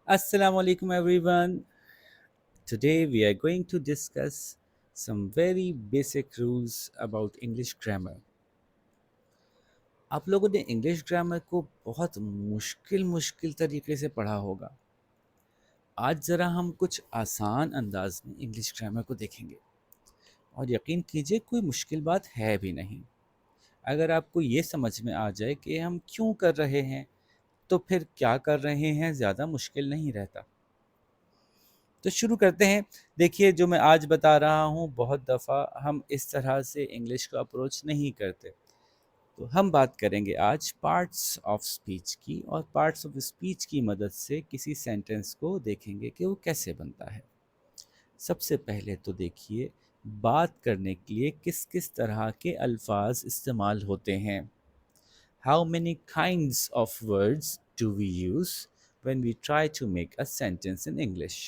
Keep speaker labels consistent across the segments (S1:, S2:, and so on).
S1: Assalamu alaikum everyone. Today we are going to discuss some very basic rules about English grammar. आप लोगों ने English grammar को बहुत मुश्किल मुश्किल तरीके से पढ़ा होगा। आज ज़रा हम कुछ आसान अंदाज में इंग्लिश ग्रामर को देखेंगे और यकीन कीजिए कोई मुश्किल बात है भी नहीं। अगर आपको ये समझ में आ जाए कि हम क्यों कर रहे हैं तो फिर क्या कर रहे हैं ज़्यादा मुश्किल नहीं रहता। तो शुरू करते हैं। देखिए जो मैं आज बता रहा हूँ बहुत दफ़ा हम इस तरह से इंग्लिश को अप्रोच नहीं करते। तो हम बात करेंगे आज पार्ट्स ऑफ स्पीच की और पार्ट्स ऑफ स्पीच की मदद से किसी सेंटेंस को देखेंगे कि वो कैसे बनता है। सबसे पहले तो देखिए बात करने के लिए किस किस तरह के अल्फाज इस्तेमाल होते हैं। How many kinds of words do we use when we try to make a sentence in English?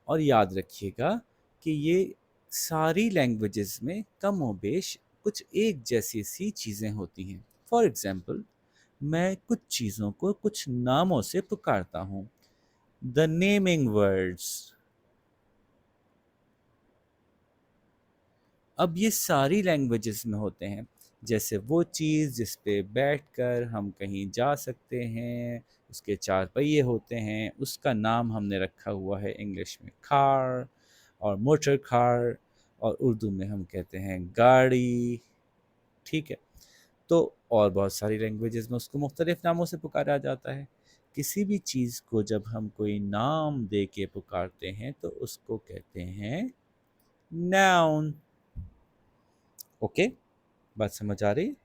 S1: और याद रखिएगा कि ये सारी लैंग्वेजेस में कम व बेश कुछ एक जैसी सी चीज़ें होती हैं। फॉर एग्ज़ाम्पल मैं कुछ चीज़ों को कुछ नामों से पुकारता हूँ। The naming words. अब ये सारी लैंग्वेजेस में होते हैं। जैसे वो चीज़ जिस पे बैठकर हम कहीं जा सकते हैं, उसके चार पहिए होते हैं, उसका नाम हमने रखा हुआ है इंग्लिश में कार और मोटर कार, और उर्दू में हम कहते हैं गाड़ी। ठीक है। तो और बहुत सारी लैंग्वेजेस में उसको मुख्तलिफ नामों से पुकारा जाता है। किसी भी चीज़ को जब हम कोई नाम दे के पुकारते हैं तो उसको कहते हैं नाउन। ओके, बात समझ आ रही है?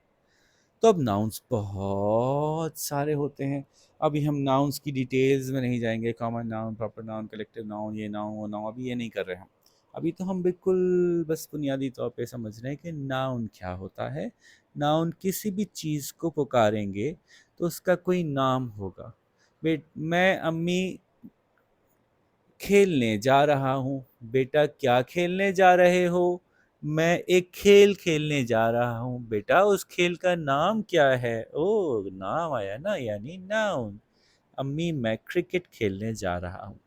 S1: तो अब नाउन्स बहुत सारे होते हैं। अभी हम नाउन्स की डिटेल्स में नहीं जाएंगे, common noun, proper noun, collective noun, ये नाउन वो नाउन, अभी ये नहीं कर रहे हम। अभी तो हम बिल्कुल बस बुनियादी तौर पे समझ रहे हैं कि नाउन क्या होता है। नाउन किसी भी चीज़ को पुकारेंगे तो उसका कोई नाम होगा। मैं अम्मी खेलने जा रहा हूँ। बेटा क्या खेलने जा रहे हो? मैं एक खेल खेलने जा रहा हूँ। बेटा उस खेल का नाम क्या है? ओह! नाम आया ना, यानी नाउन। अम्मी मैं क्रिकेट खेलने जा रहा हूँ।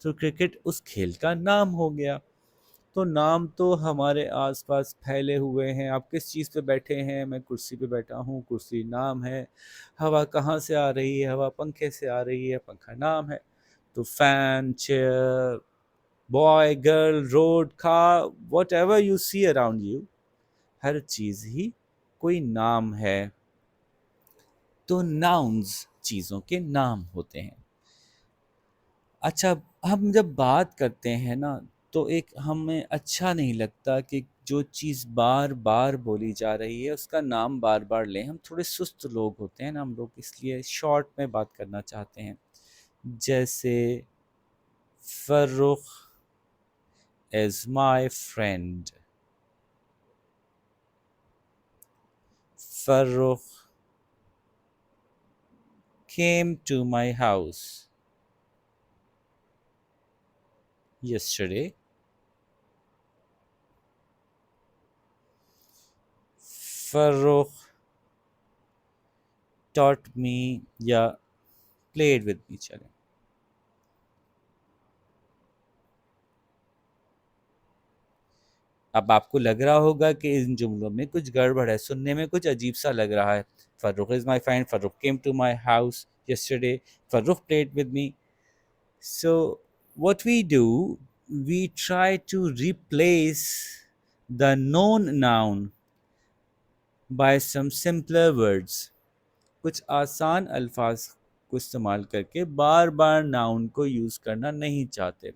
S1: तो क्रिकेट उस खेल का नाम हो गया। तो नाम तो हमारे आस-पास फैले हुए हैं। आप किस चीज़ पे बैठे हैं? मैं कुर्सी पे बैठा हूँ, कुर्सी नाम है। हवा कहाँ से आ रही है? हवा पंखे से आ रही है, पंखा नाम है। तो fan, chair, boy, girl, road, car, whatever you see around you, हर चीज़ ही कोई नाम है। तो नाउन्स चीज़ों के नाम होते हैं। अच्छा, हम जब बात करते हैं ना तो एक हमें अच्छा नहीं लगता कि जो चीज़ बार-बार बोली जा रही है उसका नाम बार-बार लें। हम थोड़े सुस्त लोग होते हैं ना हम लोग, इसलिए शॉर्ट में बात करना चाहते हैं। जैसे Farrukh is my friend. Farrukh came to my house yesterday. Farrukh taught me या played with me। चलें, अब आपको लग रहा होगा कि इन जुमलों में कुछ गड़बड़ है, सुनने में कुछ अजीब सा लग रहा है। Farrukh is my friend, Farrukh came to my house yesterday, Farrukh played with me. So what we do, we try to replace the known noun by some simpler words। कुछ आसान अल्फाज को इस्तेमाल करके बार बार नाउन को यूज़ करना नहीं चाहते।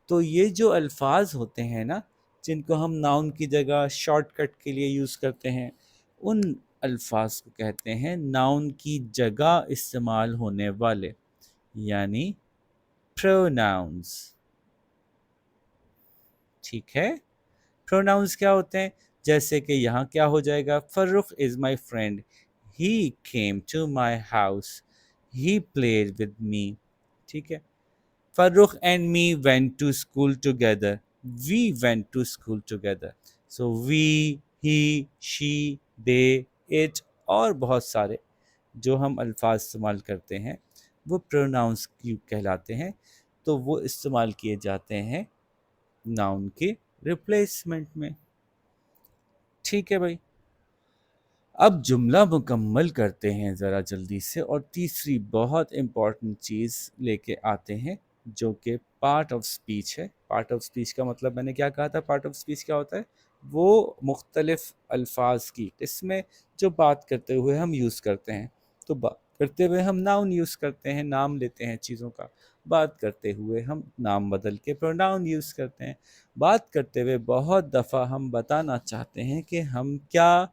S1: तो ये जो अल्फाज होते हैं ना जिनको हम नाउन की जगह शॉर्टकट के लिए यूज़ करते हैं, उन अल्फाज को कहते हैं नाउन की जगह इस्तेमाल होने वाले, यानी प्रोनाउंस। ठीक है। प्रोनाउंस क्या होते हैं? जैसे कि यहाँ क्या हो जाएगा, Farrukh is my friend, he came to my house, he played with me. ठीक है। Farrukh and me went to school together, we went to school together. So we, he, she, they, it और बहुत सारे जो हम अल्फाज इस्तेमाल करते हैं वो प्रोनाउंस कहलाते हैं। तो वो इस्तेमाल किए जाते हैं नाउन के रिप्लेसमेंट में। ठीक है भाई, अब जुमला मुकम्मल करते हैं ज़रा जल्दी से, और तीसरी बहुत इम्पॉर्टेंट चीज़ लेके आते हैं जो कि पार्ट ऑफ स्पीच है। पार्ट ऑफ स्पीच का मतलब मैंने क्या कहा था, पार्ट ऑफ स्पीच क्या होता है? वो मुख्तलिफ अल्फाज की इसमें जो बात करते हुए हम यूज़ करते हैं। तो बात करते हुए हम नाउन यूज़ करते हैं, नाम लेते हैं चीज़ों का। बात करते हुए हम नाम बदल के प्रोनाउन यूज़ करते हैं। बात करते हुए बहुत दफ़ा हम बताना चाहते हैं कि हम क्या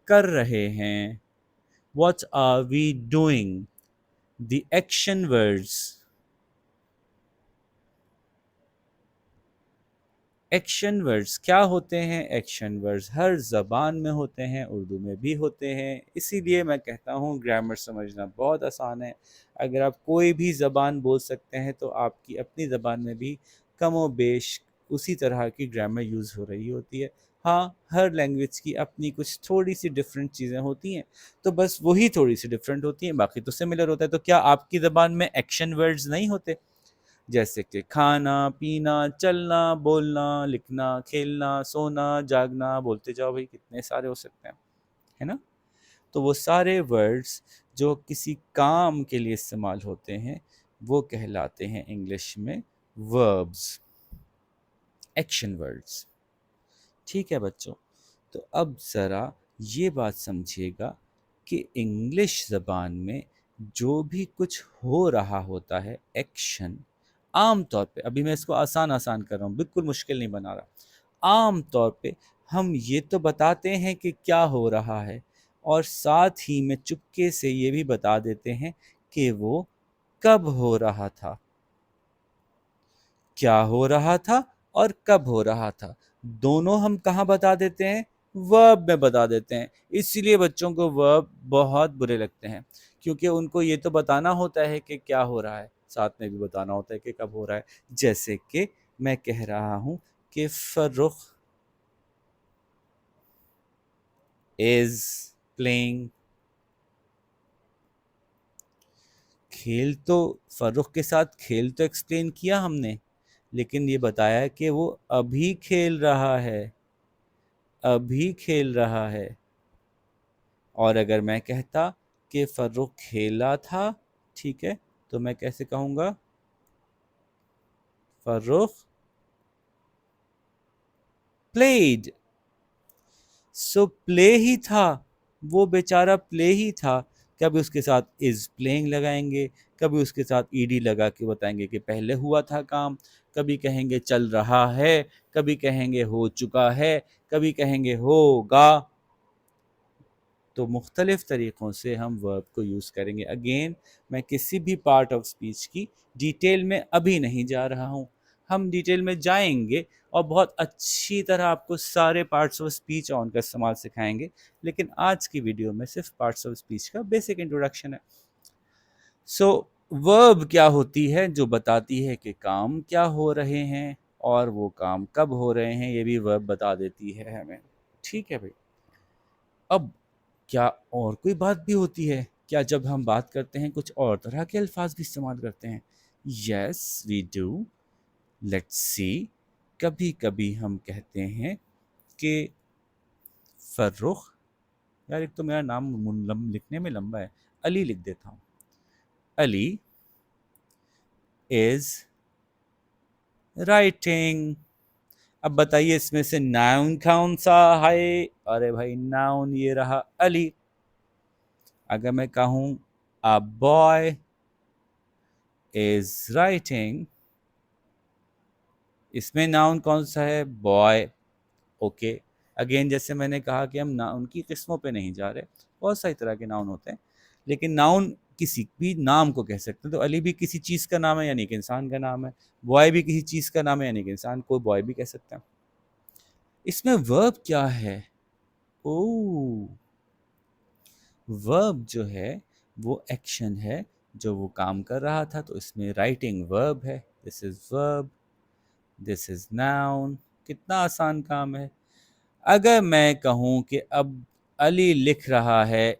S1: कर रहे हैं। What are we doing? The action words। Action words क्या होते हैं? एक्शन वर्ड्स हर ज़बान में होते हैं, उर्दू में भी होते हैं। इसीलिए मैं कहता हूँ ग्रामर समझना बहुत आसान है। अगर आप कोई भी ज़बान बोल सकते हैं तो आपकी अपनी ज़बान में भी कम व बेश उसी तरह की ग्रामर यूज़ हो रही होती है। हाँ, हर लैंग्वेज की अपनी कुछ थोड़ी सी डिफरेंट चीज़ें होती हैं, तो बस वही थोड़ी सी डिफरेंट होती हैं, बाकी तो सिमिलर होता है। तो क्या आपकी ज़बान में एक्शन वर्ड्स नहीं होते? जैसे कि खाना, पीना, चलना, बोलना, लिखना, खेलना, सोना, जागना, बोलते जाओ भाई, कितने सारे हो सकते हैं, है ना? तो वो सारे वर्ड्स जो किसी काम के लिए इस्तेमाल होते हैं, वो कहलाते हैं इंग्लिश में वर्ब्स, एक्शन वर्ड्स। ठीक है बच्चों, तो अब ज़रा ये बात समझिएगा कि इंग्लिश ज़बान में जो भी कुछ हो रहा होता है एक्शन, आम तौर पे, अभी मैं इसको आसान आसान कर रहा हूँ, बिल्कुल मुश्किल नहीं बना रहा। आम तौर पे हम ये तो बताते हैं कि क्या हो रहा है, और साथ ही में चुपके से ये भी बता देते हैं कि वो कब हो रहा था, क्या हो रहा था और कब हो रहा था। दोनों हम कहाँ बता देते हैं? वर्ब में बता देते हैं। इसीलिए बच्चों को वर्ब बहुत बुरे लगते हैं, क्योंकि उनको ये तो बताना होता है कि क्या हो रहा है, साथ में भी बताना होता है कि कब हो रहा है। जैसे कि मैं कह रहा हूँ कि फर्रुख इज प्लेइंग। खेल तो, फर्रुख के साथ खेल तो एक्सप्लेन किया हमने, लेकिन ये बताया कि वो अभी खेल रहा है, अभी खेल रहा है। और अगर मैं कहता कि फर्रुख खेला था, ठीक है, तो मैं कैसे कहूँगा? फर्रुख प्लेड। सो प्ले ही था, वो बेचारा प्ले ही था। कभी उसके साथ इज प्लेइंग लगाएंगे, कभी उसके साथ ईडी लगा के बताएंगे कि पहले हुआ था काम, कभी कहेंगे चल रहा है, कभी कहेंगे हो चुका है, कभी कहेंगे होगा। तो मुख्तलिफ़ तरीक़ों से हम वर्ब को यूज़ करेंगे। अगेन, मैं किसी भी पार्ट ऑफ स्पीच की डिटेल में अभी नहीं जा रहा हूँ। हम डिटेल में जाएंगे और बहुत अच्छी तरह आपको सारे पार्ट्स ऑफ स्पीच ऑन का इस्तेमाल सिखाएंगे, लेकिन आज की वीडियो में सिर्फ पार्ट्स ऑफ स्पीच का बेसिक इंट्रोडक्शन है। सो वर्ब क्या होती है? जो बताती है कि काम क्या हो रहे हैं और वो काम कब हो रहे हैं, ये भी वर्ब बता देती है हमें। ठीक है भाई, अब क्या और कोई बात भी होती है? क्या जब हम बात करते हैं कुछ और तरह के अल्फाज भी इस्तेमाल करते हैं? Yes we do. Let's see. कभी कभी हम कहते हैं कि फर्रुख, यार एक तो मेरा नाम लिखने में लंबा है, अली लिख देता हूँ। Ali is writing. अब बताइए इसमें से नाउन कौन सा है? अरे भाई नाउन ये रहा अली। अगर मैं कहूँ अ बॉय इज राइटिंग, इसमें नाउन कौन सा है? बॉय। ओके, अगेन जैसे मैंने कहा कि हम नाउन की किस्मों पे नहीं जा रहे, बहुत सारी तरह के नाउन होते हैं, लेकिन नाउन किसी भी नाम को कह सकते हैं। तो अली भी किसी चीज़ का नाम है, यानी कि इंसान का नाम है। बॉय भी किसी चीज़ का नाम है, यानी कि इंसान को बॉय भी कह सकते हैं। इसमें वर्ब क्या है? ओ, वर्ब जो है वो एक्शन है, जो वो काम कर रहा था, तो इसमें राइटिंग वर्ब है। This is verb, this is noun. कितना आसान काम है। अगर मैं कहूँ कि अब अली लिख रहा है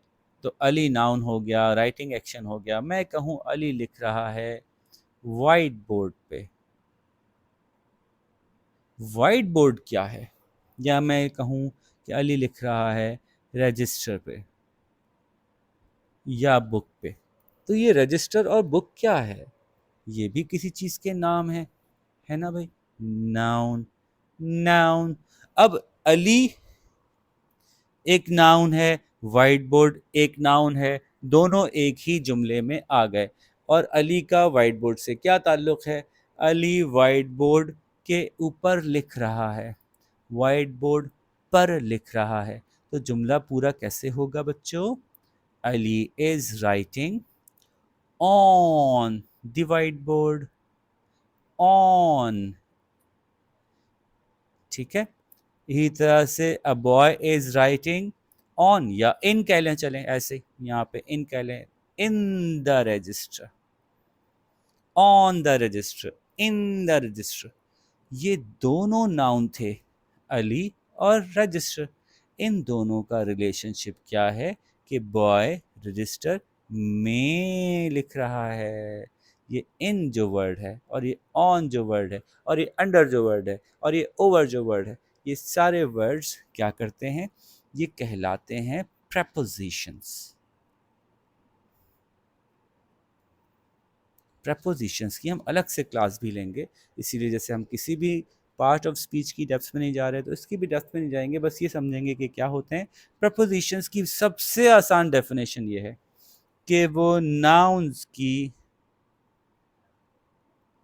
S1: तो अली नाउन हो गया, राइटिंग एक्शन हो गया। मैं कहूँ अली लिख रहा है वाइट बोर्ड पे। वाइट बोर्ड क्या है? या मैं कहूँ कि अली लिख रहा है रजिस्टर पे या बुक पे। तो ये रजिस्टर और बुक क्या है? ये भी किसी चीज़ के नाम है ना भाई? नाउन। नाउन। अब अली एक नाउन है, व्हाइट बोर्ड एक नाउन है, दोनों एक ही जुमले में आ गए। और अली का व्हाइट बोर्ड से क्या ताल्लुक है? अली व्हाइट बोर्ड के ऊपर लिख रहा है, व्हाइट बोर्ड पर लिख रहा है। तो जुमला पूरा कैसे होगा बच्चों? Ali is writing on the white board. On, ठीक है। इसी तरह से a boy is writing on, या इन कह लें, चलें ऐसे यहाँ पे इन कह लें, in the register. On the register, in the register, ये दोनों नाउन थे, अली और रजिस्टर। इन दोनों का रिलेशनशिप क्या है कि बॉय रजिस्टर में लिख रहा है। ये इन जो वर्ड है और ये ऑन जो वर्ड है और ये अंडर जो वर्ड है और ये ओवर जो वर्ड है, ये सारे वर्ड्स क्या करते हैं? ये कहलाते हैं prepositions। prepositions की हम अलग से क्लास भी लेंगे, इसीलिए जैसे हम किसी भी पार्ट ऑफ स्पीच की डेप्थ में नहीं जा रहे तो इसकी भी डेप्थ में नहीं जाएंगे, बस ये समझेंगे कि क्या होते हैं। prepositions की सबसे आसान डेफिनेशन ये है कि वो नाउन्स की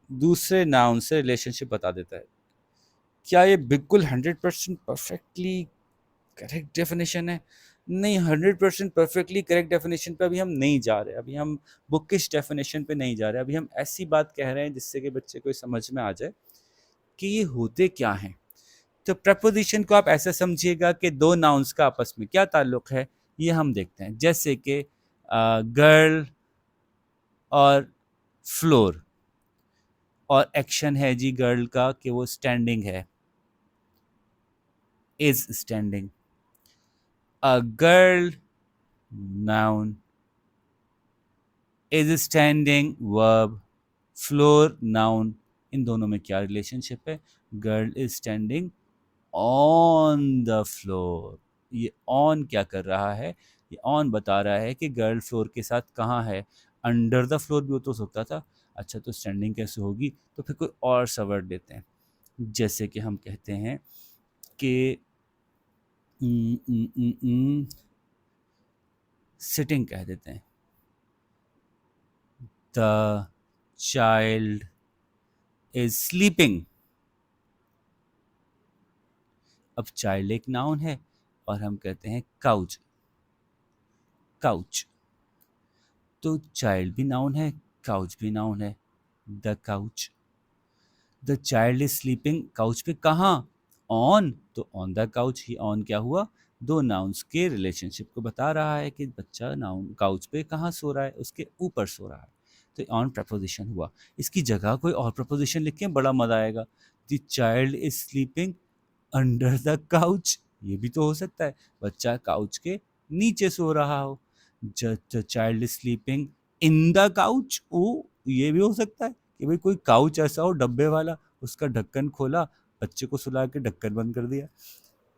S1: दूसरे नाउन से रिलेशनशिप बता देता है। क्या ये बिल्कुल 100% परफेक्टली करेक्ट डेफिनेशन है? नहीं, 100% परफेक्टली करेक्ट डेफिनेशन पे अभी हम नहीं जा रहे, अभी हम बुकिश डेफिनेशन पे नहीं जा रहे, अभी हम ऐसी बात कह रहे हैं जिससे कि बच्चे को समझ में आ जाए कि ये होते क्या हैं। तो प्रपोजिशन को आप ऐसा समझिएगा कि दो नाउन्स का आपस में क्या ताल्लुक है, ये हम देखते हैं। जैसे कि गर्ल और फ्लोर, और एक्शन है जी गर्ल का कि वो स्टैंडिंग है, is standing. A girl noun, is standing verb, floor noun. इन दोनों में क्या रिलेशनशिप है? Girl is standing on the floor. ये ऑन क्या कर रहा है? ये ऑन बता रहा है कि गर्ल फ्लोर के साथ कहाँ है। अंडर द फ्लोर भी हो तो सकता था। अच्छा, तो स्टैंडिंग कैसे होगी? तो फिर कोई और सा वर्ड देते हैं, जैसे कि हम कहते हैं कि सिटिंग कह देते हैं। The child is sleeping. अब चाइल्ड एक नाउन है और हम कहते हैं काउच। काउच, तो चाइल्ड भी नाउन है, काउच भी नाउन है। The couch, the child is sleeping couch पे कहाँ? ऑन, तो on the couch. He on क्या हुआ? दो नाउन्स के रिलेशनशिप को बता रहा है कि बच्चा नाउन काउच पे कहाँ सो रहा है, उसके ऊपर सो रहा है। तो ऑन प्रपोजिशन हुआ। इसकी जगह कोई और प्रपोजिशन लिख के बड़ा मजा आएगा। The child is sleeping under the couch, ये भी तो हो सकता है, बच्चा काउच के नीचे सो रहा हो। The child is sleeping in the couch, ओ ये भी हो सकता है कि भाई कोई काउच ऐसा हो डब्बे वाला, उसका ढक्कन खोला, बच्चे को सुला के ढक्कन बंद कर दिया।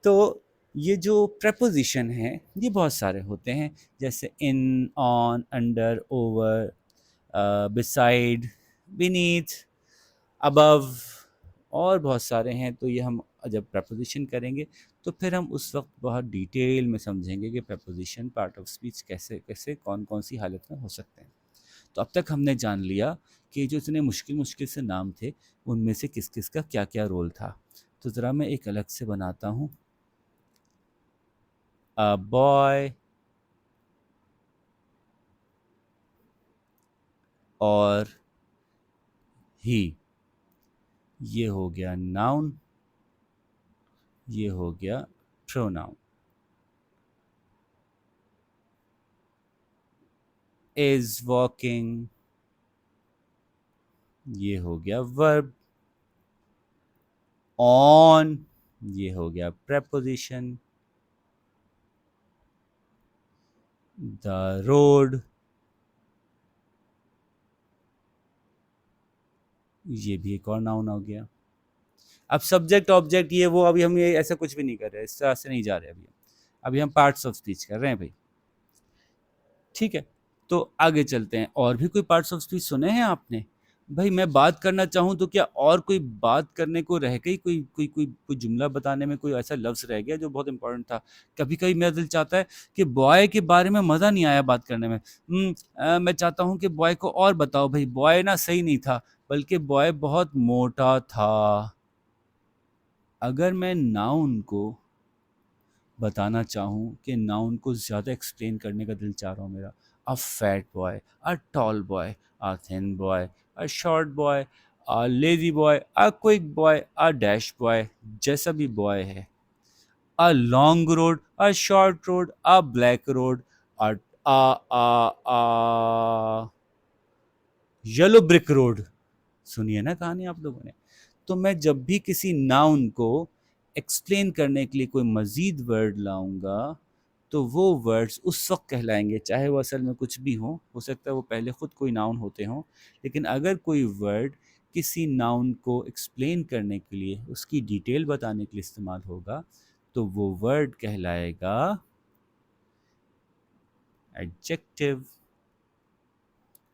S1: तो ये जो प्रपोजिशन है ये बहुत सारे होते हैं, जैसे in, on, under, over, beside, beneath, above, और बहुत सारे हैं। तो ये हम जब प्रपोजिशन करेंगे तो फिर हम उस वक्त बहुत डिटेल में समझेंगे कि प्रपोजिशन पार्ट ऑफ स्पीच कैसे कैसे कौन कौन सी हालत में हो सकते हैं। तो अब तक हमने जान लिया कि जो इतने मुश्किल मुश्किल से नाम थे उनमें से किस किस का क्या क्या रोल था। तो ज़रा मैं एक अलग से बनाता हूँ। अ बॉय और ही, ये हो गया नाउन, ये हो गया प्रोनाउन। इज वॉकिंग, ये हो गया वर्ब। ऑन, ये हो गया preposition। द रोड, ये भी एक और नाउन हो गया। अब सब्जेक्ट ऑब्जेक्ट ये वो, अभी हम ये ऐसा कुछ भी नहीं कर रहे, इस तरह से नहीं जा रहे अभी हम पार्ट्स ऑफ स्पीच कर रहे हैं भाई। ठीक है, तो आगे चलते हैं। और भी कोई पार्ट्स ऑफ स्पीच सुने हैं आपने? भाई मैं बात करना चाहूँ तो क्या और कोई बात करने को रह गई, कोई जुमला बताने में कोई ऐसा लफ्ज़ रह गया जो बहुत इंपॉर्टेंट था? कभी-कभी मेरा दिल चाहता है कि बॉय के बारे में मज़ा नहीं आया बात करने में। मैं चाहता हूँ कि बॉय को और बताओ भई, बॉय ना सही नहीं था, बल्कि बॉय बहुत मोटा था। अगर मैं नाउन को बताना चाहूँ कि नाउन को ज़्यादा एक्सप्लेन करने का दिल चाह रहा हूँ मेरा, a fat boy, a tall boy, a thin boy, a short boy, a lazy boy, a quick boy, a dash boy, जैसा भी बॉय है, a long road, a short road, a black road, a yellow brick road. सुनिए ना कहानी आप लोगों ने। तो मैं जब भी किसी नाउन को एक्सप्लेन करने के लिए कोई मज़ीद वर्ड लाऊँगा, तो वो वर्ड्स उस वक़्त कहलाएँगे, चाहे वो असल में कुछ भी हो सकता है वो पहले खुद कोई नाउन होते हों, लेकिन अगर कोई वर्ड किसी नाउन को एक्सप्लेन करने के लिए, उसकी डिटेल बताने के लिए इस्तेमाल होगा, तो वो वर्ड कहलाएगा adjective.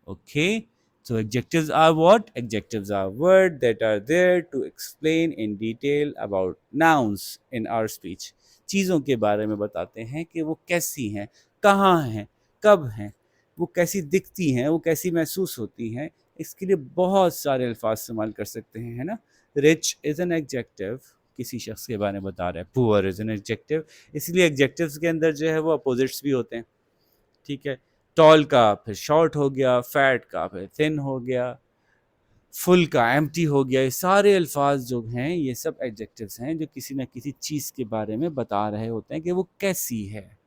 S1: Okay, so adjectives are what? Adjectives are words that are there to explain in detail about nouns in our speech. चीज़ों के बारे में बताते हैं कि वो कैसी हैं, कहाँ हैं, कब हैं, वो कैसी दिखती हैं, वो कैसी महसूस होती हैं। इसके लिए बहुत सारे अल्फाज इस्तेमाल कर सकते हैं, है ना? रिच इज़ एन एडजेक्टिव, किसी शख्स के बारे में बता रहा है। पुअर इज़ एन एडजेक्टिव, इसलिए एडजेक्टिव्स के अंदर जो है वो अपोजिट्स भी होते हैं। ठीक है, टॉल का फिर शॉर्ट हो गया, फैट का फिर थिन हो गया, फुल का एम्प्टी हो गया। ये सारे अल्फाज जो हैं ये सब एडजेक्टिव्स हैं जो किसी ना किसी चीज़ के बारे में बता रहे होते हैं कि वो कैसी है।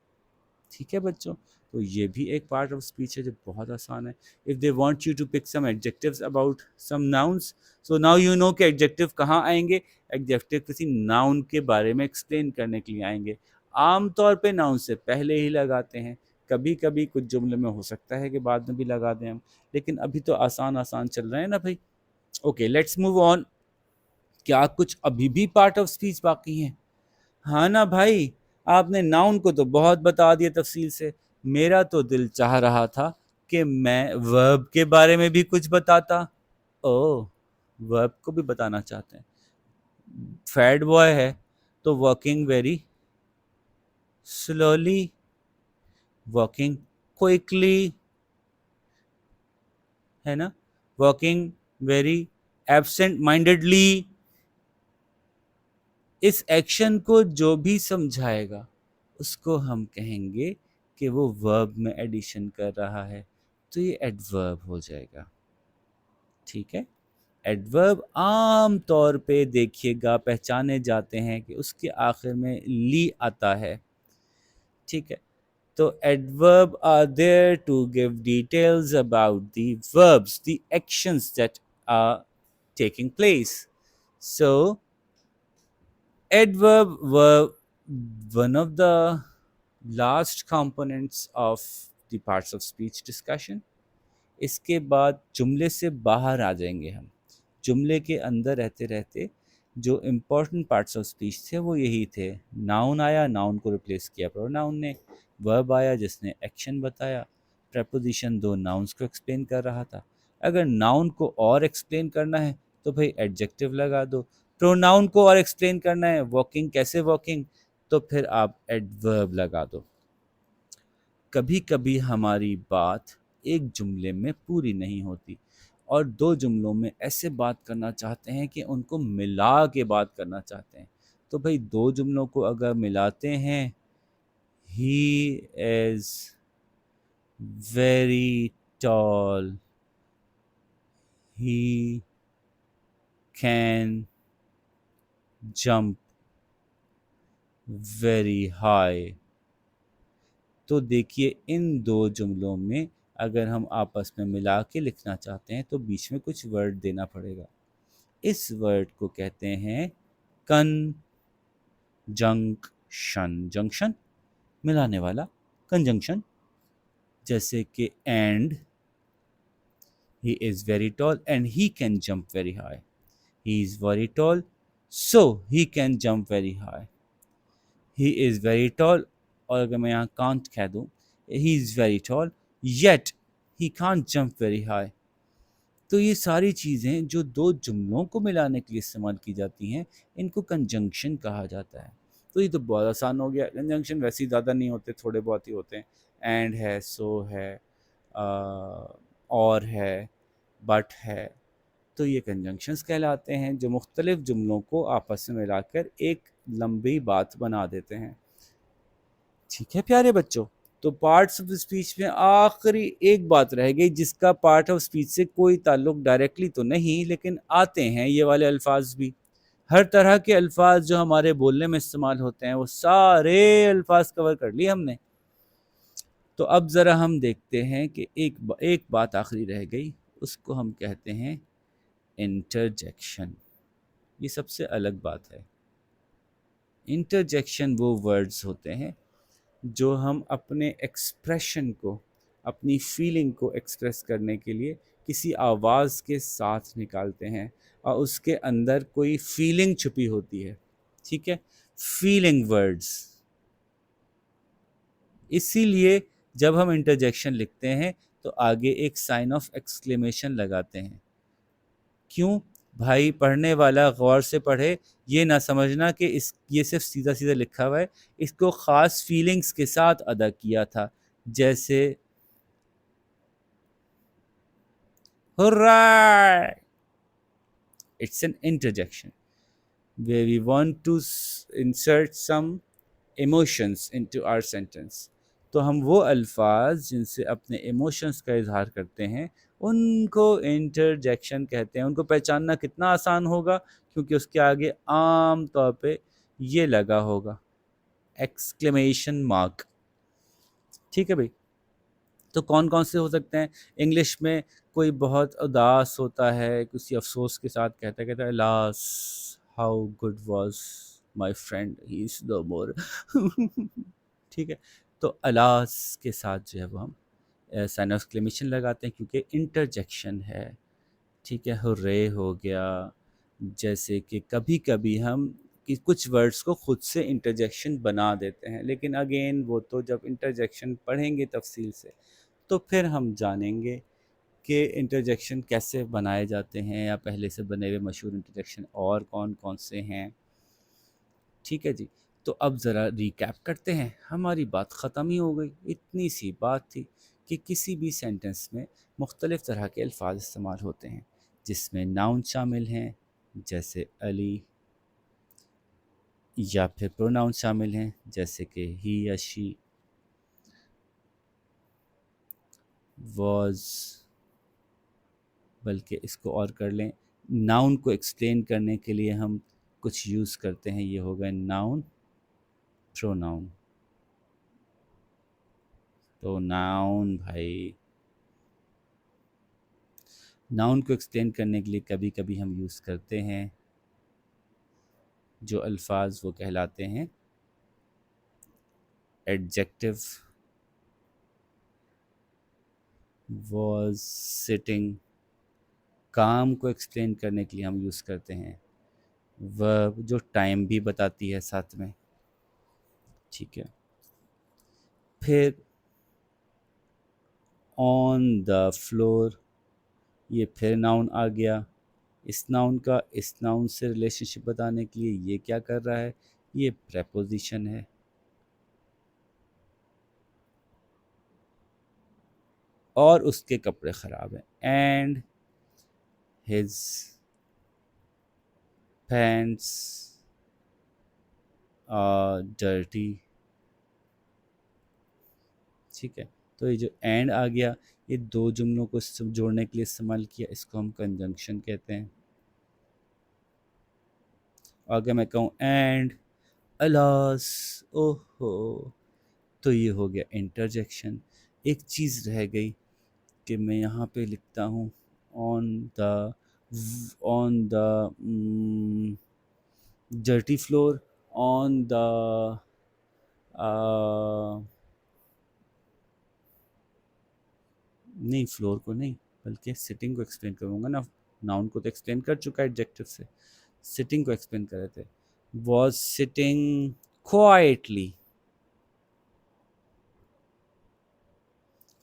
S1: ठीक है बच्चों, तो ये भी एक पार्ट ऑफ स्पीच है जो बहुत आसान है। If they want you to pick some adjectives about some nouns, so now you know कि एडजेक्टिव कहाँ आएंगे। एडजेक्टिव किसी नाउन के बारे में एक्सप्लेन करने के लिए आएंगे। आमतौर पे नाउन से पहले ही लगाते हैं, कभी कभी कुछ जुमले में हो सकता है कि बाद में भी लगा दें हम, लेकिन अभी तो आसान आसान चल रहे हैं ना भाई। Okay, let's move on. क्या कुछ अभी भी पार्ट ऑफ स्पीच बाकी हैं? हाँ ना भाई, आपने नाउन को तो बहुत बता दिया तफसील से। मेरा तो दिल चाह रहा था कि मैं वर्ब के बारे में भी कुछ बताता। ओह, वर्ब को भी बताना चाहते हैं। फैट बॉय है तो working very slowly, working quickly, है ना? Working very absent mindedly. इस एक्शन को जो भी समझाएगा उसको हम कहेंगे कि वो वर्ब में एडिशन कर रहा है, तो ये एडवर्ब हो जाएगा। ठीक है, एडवर्ब आम तौर पे देखिएगा पहचाने जाते हैं कि उसके आखिर में ली आता है। ठीक है, तो adverb are there to give details about the verbs, the actions that are taking place. So adverb were one of the last components of the parts of speech discussion. इसके बाद जुमले से बाहर आ जाएंगे हम। जुमले के अंदर रहते रहते जो इम्पोर्टेंट पार्ट्स ऑफ स्पीच थे वो यही थे। नाउन आया, नाउन को रिप्लेस किया प्रोनाउन ने। वर्ब आया जिसने एक्शन बताया। प्रपोजिशन दो नाउन्स को एक्सप्लेन कर रहा था। अगर नाउन को और एक्सप्लेन करना है तो भाई एडजेक्टिव लगा दो। प्रोनाउन को और एक्सप्लेन करना है, वॉकिंग कैसे वॉकिंग, तो फिर आप एडवर्ब लगा दो। कभी कभी हमारी बात एक जुमले में पूरी नहीं होती और दो जुमलों में ऐसे बात करना चाहते हैं कि उनको मिला के बात करना चाहते हैं। तो भाई दो जुमलों को अगर मिलाते हैं, he is very tall, he can jump very high, तो देखिए इन दो जुमलों में अगर हम आपस में मिला के लिखना चाहते हैं तो बीच में कुछ वर्ड देना पड़ेगा। इस वर्ड को कहते हैं कंजंक्शन। जंक्शन मिलाने वाला, कंजंक्शन। जैसे कि and he is very tall and he can jump very high. He is very tall, so he can jump very high. He is very tall, और अगर मैं यहाँ can't कह दूँ, he is very tall, yet he can't jump very high. तो ये सारी चीज़ें जो दो जुमलों को मिलाने के लिए इस्तेमाल की जाती हैं, इनको कंजंक्शन कहा जाता है। तो ये तो बहुत आसान हो गया। कंजंक्शन वैसे ही ज़्यादा नहीं होते, थोड़े बहुत ही होते हैं। एंड है, सो है, और है, बट है। तो ये कंजंक्शंस कहलाते हैं जो मुख्तलिफ जुमलों को आपस में मिलाकर एक लंबी बात बना देते हैं। ठीक है प्यारे बच्चों, तो पार्ट्स ऑफ स्पीच में आखिरी एक बात रह गई जिसका पार्ट ऑफ स्पीच से कोई ताल्लुक डायरेक्टली तो नहीं, लेकिन आते हैं ये वाले अल्फाज भी। हर तरह के अल्फाज जो हमारे बोलने में इस्तेमाल होते हैं वो सारे अल्फाज कवर कर लिए हमने। तो अब ज़रा हम देखते हैं कि एक बात आखिरी रह गई, उसको हम कहते हैं इंटरजेक्शन। ये सबसे अलग बात है। इंटरजेक्शन वो वर्ड्स होते हैं जो हम अपने एक्सप्रेशन को, अपनी फीलिंग को एक्सप्रेस करने के लिए किसी आवाज़ के साथ निकालते हैं और उसके अंदर कोई फीलिंग छुपी होती है। ठीक है, फीलिंग वर्ड्स। इसीलिए जब हम इंटरजेक्शन लिखते हैं तो आगे एक साइन ऑफ एक्सक्लेमेशन लगाते हैं। क्यों भाई? पढ़ने वाला गौर से पढ़े, ये ना समझना कि ये सिर्फ सीधा सीधा लिखा हुआ है, इसको ख़ास फीलिंग्स के साथ अदा किया था। जैसे hurrah, it's an interjection where we want to insert some emotions into our sentence. तो हम वो अल्फाज जिनसे अपने इमोशंस का इजहार करते हैं उनको इंटरजेक्शन कहते हैं। उनको पहचानना कितना आसान होगा, क्योंकि उसके आगे आम तौर पे ये लगा होगा, एक्सक्लेमेशन मार्क। ठीक है भाई। तो कौन कौन से हो सकते हैं? इंग्लिश में कोई बहुत उदास होता है, किसी अफसोस के साथ कहता है alas how good was my friend he is no more. ठीक है, तो अलास के साथ जो है वो हम साइन ऑफ एक्सक्लेमेशन लगाते हैं, क्योंकि इंटरजेक्शन है। ठीक है, हुर्रे हो गया। जैसे कि कभी कभी हम कि कुछ वर्ड्स को खुद से इंटरजेक्शन बना देते हैं, लेकिन अगेन वो तो जब इंटरजेक्शन पढ़ेंगे तफसील से तो फिर हम जानेंगे कि इंटरजेक्शन कैसे बनाए जाते हैं, या पहले से बने हुए मशहूर इंटरजेक्शन और कौन कौन से हैं। ठीक है जी। तो अब ज़रा रिकैप करते हैं। हमारी बात ख़त्म ही हो गई। इतनी सी बात थी कि किसी भी सेंटेंस में मुख्तलिफ़ तरह के अल्फाज इस्तेमाल होते हैं, जिसमें नाउन शामिल हैं जैसे अली, या फिर प्रोनाउन शामिल हैं जैसे कि ही या शी, वॉज, बल्कि इसको और कर लें, नाउन को एक्सप्लेन करने के लिए हम कुछ यूज़ करते हैं। ये हो गए नाउन, प्रोनाउन। तो नाउन भाई, नाउन को एक्सप्लेन करने के लिए कभी कभी हम यूज़ करते हैं जो अल्फाज, वो कहलाते हैं एडजेक्टिव। Was sitting. काम को एक्सप्लेन करने के लिए हम यूज़ करते हैं वर्ब, जो टाइम भी बताती है साथ में। ठीक है, फिर ऑन द फ्लोर, ये फिर नाउन आ गया। इस नाउन का इस नाउन से रिलेशनशिप बताने के लिए ये क्या कर रहा है? ये प्रेपोजिशन है। और उसके कपड़े ख़राब हैं, एंड हिज पैंट्स डर्टी। ठीक है, तो ये जो एंड आ गया, ये दो जुमलों को जोड़ने के लिए इस्तेमाल किया, इसको हम कंजंक्शन कहते हैं। अगर मैं कहूँ एंड अलास, ओहो, तो ये हो गया इंटरजेक्शन। एक चीज़ रह गई कि मैं यहाँ पे लिखता हूँ on the, on the dirty floor, on the, नहीं, फ्लोर को नहीं, बल्कि सिटिंग को एक्सप्लेन करूँगा ना। नाउन को तो एक्सप्लेन कर चुका है एडजेक्टिव से, सिटिंग को एक्सप्लेन कर रहे थे। वॉज सिटिंग क्वाइटली,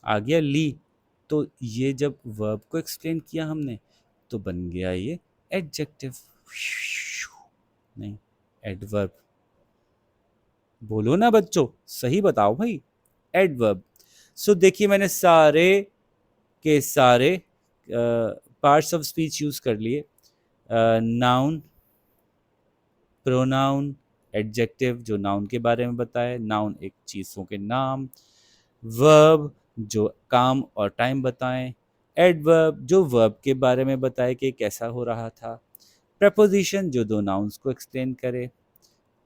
S1: आ गया ली। तो ये जब वर्ब को एक्सप्लेन किया हमने तो बन गया ये एडजेक्टिव, नहीं एडवर्ब। बोलो ना बच्चों, सही बताओ भाई, एडवर्ब। सो देखिए मैंने सारे के सारे पार्ट्स ऑफ स्पीच यूज कर लिए। नाउन, प्रोनाउन, एडजेक्टिव जो नाउन के बारे में बताए, नाउन एक चीज़ों के नाम, वर्ब जो काम और टाइम बताएं, एडवर्ब जो वर्ब के बारे में बताए कि कैसा हो रहा था, प्रपोजिशन जो दो नाउन्स को एक्सप्लेन करे,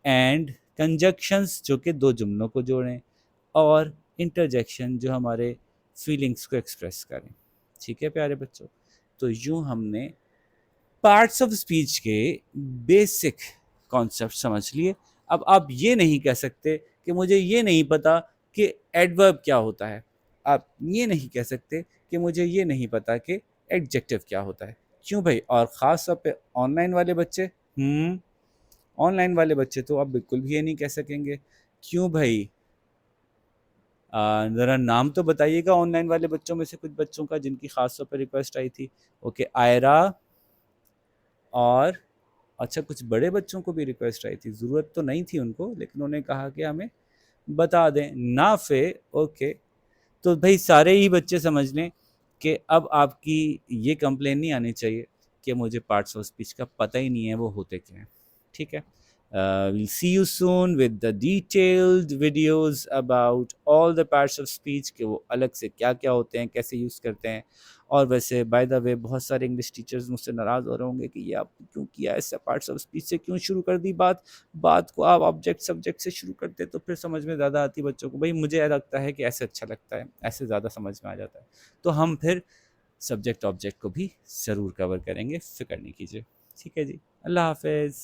S1: एंड कंजक्शंस जो कि दो जुमलों को जोड़ें, और इंटरजेक्शन जो हमारे फीलिंग्स को एक्सप्रेस करें। ठीक है प्यारे बच्चों, तो यूं हमने पार्ट्स ऑफ स्पीच के बेसिक कॉन्सेप्ट समझ लिए। अब आप ये नहीं कह सकते कि मुझे ये नहीं पता कि एडवर्ब क्या होता है, आप ये नहीं कह सकते कि मुझे ये नहीं पता कि एडजेक्टिव क्या होता है। क्यों भाई? और ख़ास तौर पे ऑनलाइन वाले बच्चे, ऑनलाइन वाले बच्चे तो आप बिल्कुल भी ये नहीं कह सकेंगे। क्यों भाई? ज़रा नाम तो बताइएगा ऑनलाइन वाले बच्चों में से कुछ बच्चों का जिनकी ख़ास तौर पर रिक्वेस्ट आई थी। ओके, आयरा, और अच्छा कुछ बड़े बच्चों को भी रिक्वेस्ट आई थी, ज़रूरत तो नहीं थी उनको, लेकिन उन्होंने कहा कि हमें बता दें। नाफे, ओके। तो भाई सारे ही बच्चे समझ लें कि अब आपकी ये कंप्लेन नहीं आनी चाहिए कि मुझे पार्ट्स ऑफ स्पीच का पता ही नहीं है वो होते क्या हैं। ठीक है, we'll see you soon with the detailed videos about all the parts of speech कि वो अलग से क्या क्या होते हैं, कैसे यूज़ करते हैं। और वैसे बाय द वे बहुत सारे इंग्लिश टीचर्स मुझसे नाराज़ हो रहे होंगे कि ये आप क्यों किया, ऐसा पार्ट्स ऑफ स्पीच से क्यों शुरू कर दी बात, बात को आप ऑब्जेक्ट सब्जेक्ट से शुरू करते तो फिर समझ में ज़्यादा आती बच्चों को। भाई मुझे लगता है कि ऐसे अच्छा लगता है, ऐसे ज़्यादा समझ में आ जाता है। तो हम फिर सब्जेक्ट ऑब्जेक्ट को भी ज़रूर कवर करेंगे, फ़िक्र नहीं कीजिए। ठीक है जी, अल्लाह हाफ़िज़।